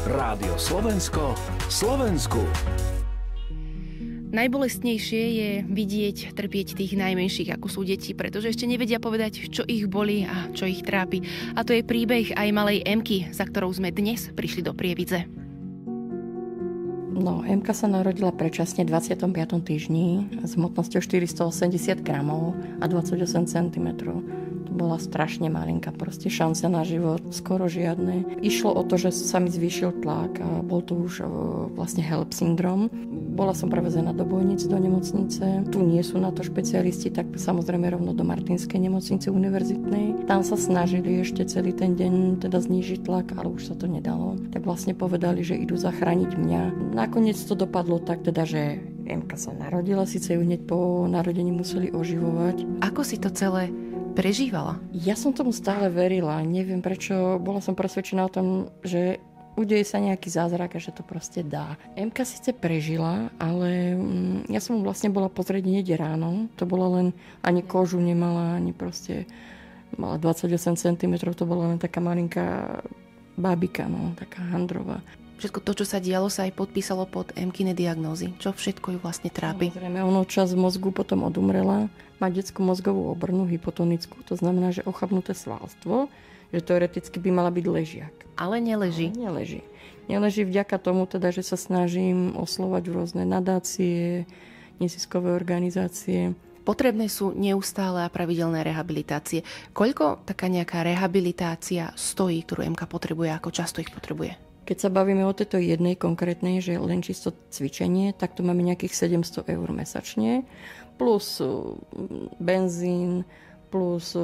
Rádio Slovensko, Slovensku. Najbolestnejšie je vidieť, trpieť tých najmenších, ako sú deti, pretože ešte nevedia povedať, čo ich bolí a čo ich trápi. A to je príbeh aj malej Emky, za ktorou sme dnes prišli do Prievidze. No, Emka sa narodila predčasne v 25. týždni s hmotnosťou 480 gramov a 28 cm. To bola strašne malinká, proste šance na život, skoro žiadne. Išlo o to, že sa mi zvýšil tlak a bol to už vlastne HELP syndrom. Bola som prevezená do Bojnic, do nemocnice. Tu nie sú na to špecialisti, tak samozrejme rovno do Martinskej nemocnice univerzitnej. Tam sa snažili ešte celý ten deň teda znížiť tlak, ale už sa to nedalo. Tak vlastne povedali, že idú zachrániť mňa. Nakoniec to dopadlo tak teda, že Emka sa narodila, síce ju hneď po narodení museli oživovať. Ako si to celé prežívala? Ja som tomu stále verila. Neviem prečo, bola som presvedčená o tom, že udeje sa nejaký zázrak a že to proste dá. Emka síce prežila, ale ja som vlastne bola pozrieť hneď ráno. To bolo len, ani kožu nemala, ani proste mala 28 cm, to bola len taká malinká bábika, no, taká handrová. Všetko to, čo sa dialo, sa aj podpísalo pod Emkine diagnózy. Čo všetko ju vlastne trápi? Samozrejme, ono časť mozgu potom odumrela. Má detskú mozgovú obrnu, hypotonickú, to znamená, že ochabnuté svalstvo, že teoreticky by mala byť ležiak. Ale neleží. Ale neleží. Neleží vďaka tomu, teda, že sa snažím oslovať rôzne nadácie, neziskové organizácie. Potrebné sú neustále a pravidelné rehabilitácie. Koľko taká nejaká rehabilitácia stojí, ktorú Emka potrebuje, ako často ich potrebuje? Keď sa bavíme o tejto jednej konkrétnej, že len čisto cvičenie, tak to máme nejakých 700 eur mesačne, plus benzín, plus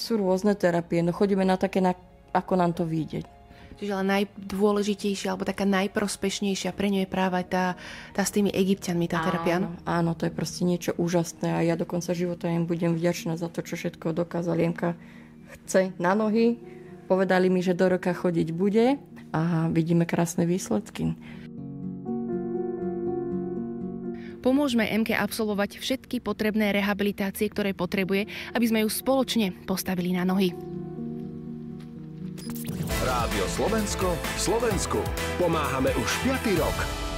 sú rôzne terapie. No chodíme na také, ako nám to vyjde. Čiže ale najdôležitejšia, alebo taká najprospešnejšia pre ňu je práve tá s tými Egypťanmi, tá terapia, no? Áno, to je proste niečo úžasné a ja do konca života im budem vďačná za to, čo všetko dokázali. Emka chce na nohy, povedali mi, že do roka chodiť bude a vidíme krásne výsledky. Pomôžme Emke absolvovať všetky potrebné rehabilitácie, ktoré potrebuje, aby sme ju spoločne postavili na nohy. Rádio Slovensko, Slovensku. Pomáhame už 5. rok.